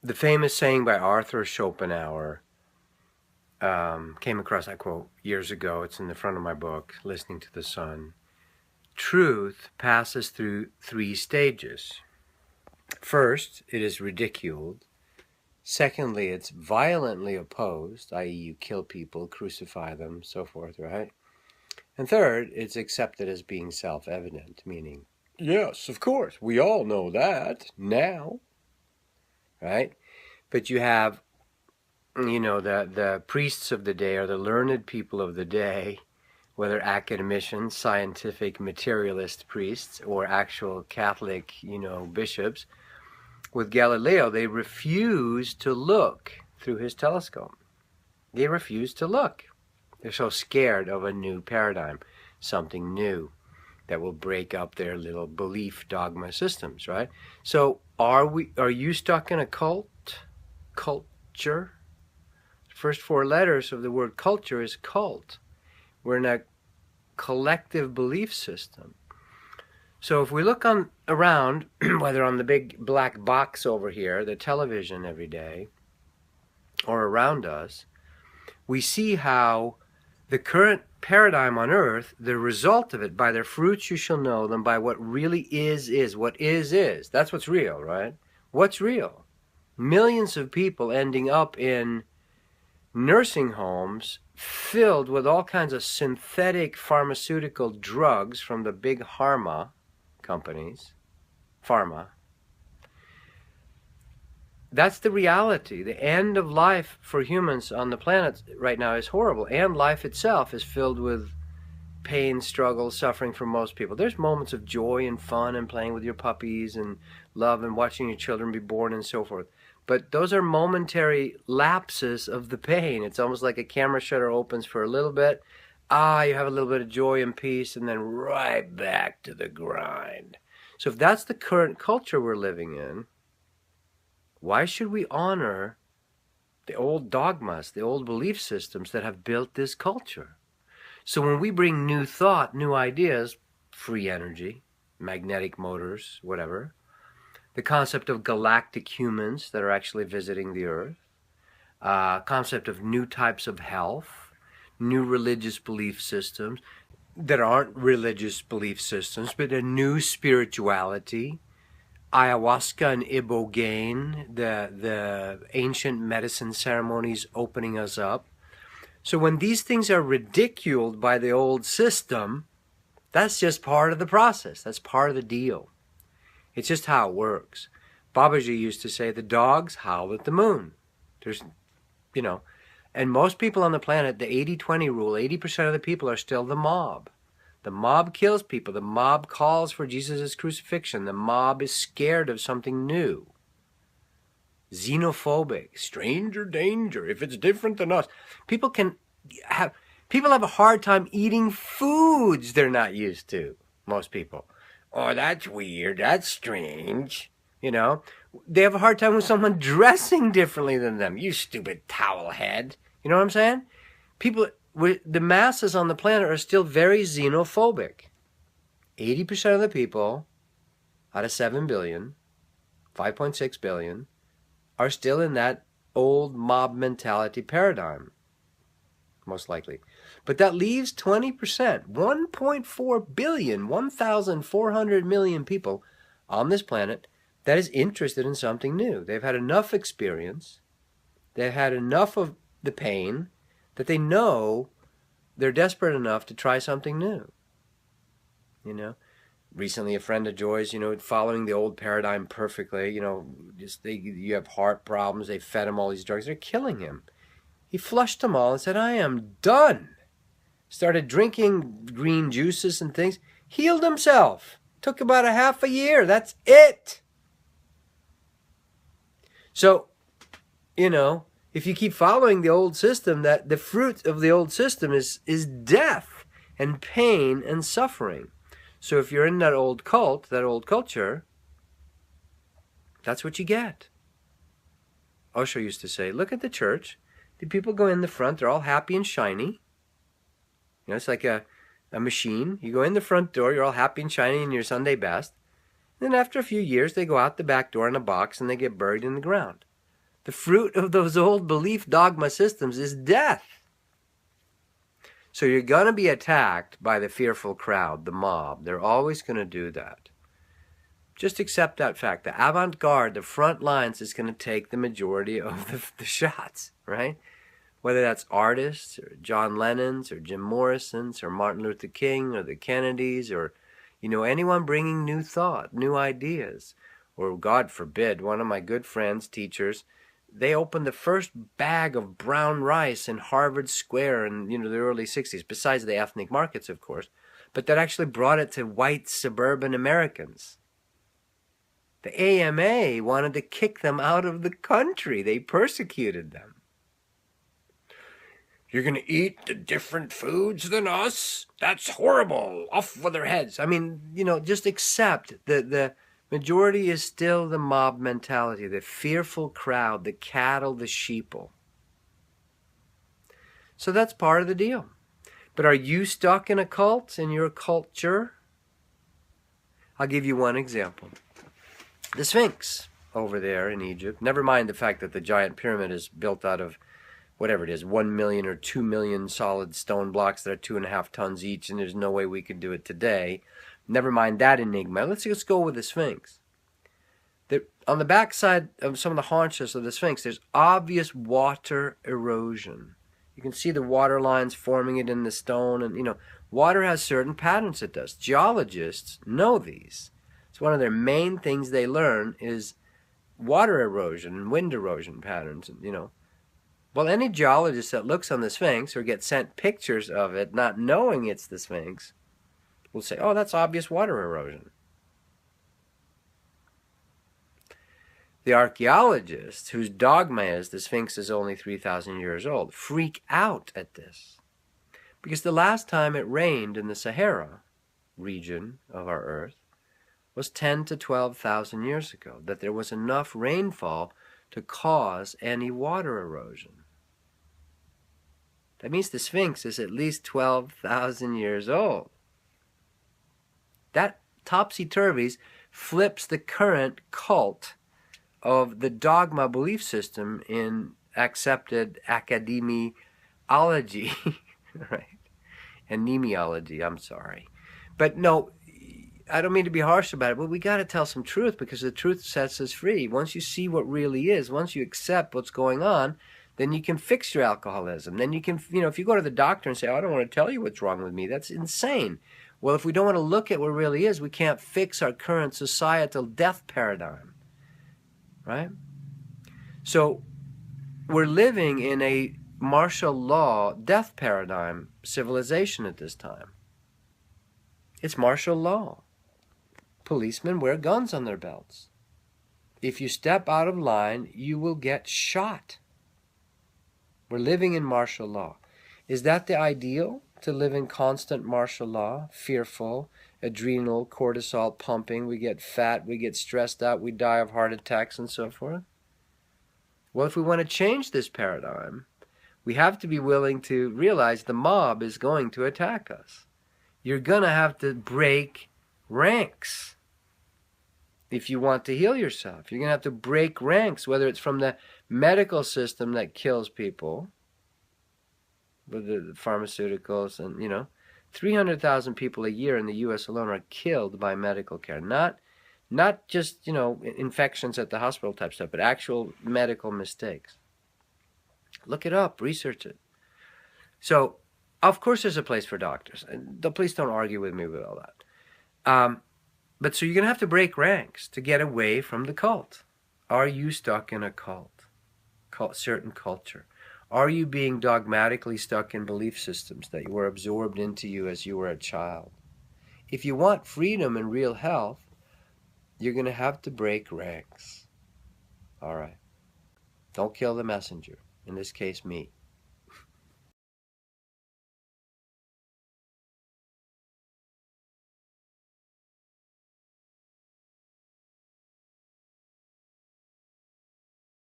The famous saying by Arthur Schopenhauer came across, I quote, years ago. It's in the front of my book, Listening to the Sun. Truth passes through 3 stages. First, it is ridiculed. Secondly, it's violently opposed, i.e. you kill people, crucify them, so forth, right? And third, it's accepted as being self-evident, meaning, yes, of course, we all know that now, right? But you have, the priests of the day, or the learned people of the day, whether academicians, scientific materialist priests, or actual Catholic, bishops. With Galileo, they refused to look through his telescope. They refused to look. They're so scared of a new paradigm, something new that will break up their little belief dogma systems, right? So are you stuck in a culture? The first 4 letters of the word culture is cult. We're in a collective belief system. So if we look around, whether on the big black box over here, the television every day, or around us, we see how the current paradigm on earth, the result of it, by their fruits you shall know them, by what really is. What is. That's what's real, right? What's real? Millions of people ending up in nursing homes filled with all kinds of synthetic pharmaceutical drugs from the big pharma companies. That's the reality. The end of life for humans on the planet right now is horrible, and life itself is filled with pain, struggle, suffering for most people. There's moments of joy and fun and playing with your puppies and love and watching your children be born and so forth. But those are momentary lapses of the pain. It's almost like a camera shutter opens for a little bit. You have a little bit of joy and peace, and then right back to the grind. So if that's the current culture we're living in, why should we honor the old dogmas, the old belief systems that have built this culture? So when we bring new thought, new ideas, free energy, magnetic motors, whatever, the concept of galactic humans that are actually visiting the earth, concept of new types of health, new religious belief systems that aren't religious belief systems, but a new spirituality, ayahuasca and ibogaine, the ancient medicine ceremonies opening us up. So when these things are ridiculed by the old system, that's just part of the process. That's part of the deal. It's just how it works. Babaji used to say, the dogs howl at the moon. And most people on the planet, the 80-20 rule, 80% of the people are still the mob. The mob kills people. The mob calls for Jesus' crucifixion. The mob is scared of something new. Xenophobic, stranger danger, if it's different than us. People have a hard time eating foods they're not used to, most people. Oh, that's weird, that's strange. They have a hard time with someone dressing differently than them. You stupid towel head. You know what I'm saying? The masses on the planet are still very xenophobic. 80% of the people out of 7 billion, 5.6 billion, are still in that old mob mentality paradigm, most likely. But that leaves 20%, 1.4 billion, 1,400 million people on this planet that is interested in something new. They've had enough experience, they've had enough of the pain, that they know they're desperate enough to try something new. Recently a friend of Joy's, following the old paradigm perfectly, you have heart problems, they fed him all these drugs, they're killing him. He flushed them all and said, I am done. Started drinking green juices and things, healed himself. Took about a half a year, that's it. So, if you keep following the old system, that the fruit of the old system is death and pain and suffering. So if you're in that old cult, that old culture, that's what you get. Osho used to say, look at the church. The people go in the front, they're all happy and shiny. It's like a machine. You go in the front door, you're all happy and shiny in your Sunday best. Then after a few years, they go out the back door in a box and they get buried in the ground. The fruit of those old belief dogma systems is death. So you're going to be attacked by the fearful crowd, the mob. They're always going to do that. Just accept that fact. The avant-garde, the front lines, is going to take the majority of the shots, right? Whether that's artists, or John Lennon's, or Jim Morrison's, or Martin Luther King, or the Kennedys, or, anyone bringing new thought, new ideas. Or, God forbid, one of my good friends, teachers, they opened the first bag of brown rice in Harvard Square in the early 60s, besides the ethnic markets, of course, but that actually brought it to white suburban Americans. The AMA wanted to kick them out of the country. They persecuted them. You're going to eat the different foods than us? That's horrible. Off with their heads. I mean, just accept that the majority is still the mob mentality, the fearful crowd, the cattle, the sheeple. So that's part of the deal. But are you stuck in a cult, in your culture? I'll give you one example. The Sphinx over there in Egypt, never mind the fact that the giant pyramid is built out of whatever it is, 1 million or 2 million solid stone blocks that are 2.5 tons each, and there's no way we could do it today. Never mind that enigma. Let's just go with the Sphinx. On the backside of some of the haunches of the Sphinx, there's obvious water erosion. You can see the water lines forming it in the stone, and water has certain patterns it does. Geologists know these. It's one of their main things they learn is water erosion and wind erosion patterns, Well, any geologist that looks on the Sphinx or gets sent pictures of it, not knowing it's the Sphinx, will say, oh, that's obvious water erosion. The archaeologists, whose dogma is the Sphinx is only 3,000 years old, freak out at this. Because the last time it rained in the Sahara region of our Earth was 10 to 12,000 years ago, that there was enough rainfall to cause any water erosion. That means the Sphinx is at least 12,000 years old. That topsy-turvies flips the current cult of the dogma belief system in accepted academiology, right? Anemology, I'm sorry. But no, I don't mean to be harsh about it, but we got to tell some truth because the truth sets us free. Once you see what really is, once you accept what's going on, then you can fix your alcoholism. Then you can, if you go to the doctor and say, oh, I don't want to tell you what's wrong with me, that's insane. Well, if we don't want to look at what really is, we can't fix our current societal death paradigm, right? So we're living in a martial law death paradigm civilization at this time. It's martial law. Policemen wear guns on their belts. If you step out of line, you will get shot. We're living in martial law. Is that the ideal, to live in constant martial law, fearful, adrenal, cortisol pumping, we get fat, we get stressed out, we die of heart attacks and so forth? Well, if we want to change this paradigm, we have to be willing to realize the mob is going to attack us. You're going to have to break ranks if you want to heal yourself. You're going to have to break ranks, whether it's from the medical system that kills people with the pharmaceuticals and, 300,000 people a year in the U.S. alone are killed by medical care. Not just, infections at the hospital type stuff, but actual medical mistakes. Look it up, research it. So, of course there's a place for doctors. Please don't argue with me with all that. But so you're going to have to break ranks to get away from the cult. Are you stuck in a cult? Certain culture? Are you being dogmatically stuck in belief systems that were absorbed into you as you were a child? If you want freedom and real health, you're going to have to break ranks. All right. Don't kill the messenger. In this case, me.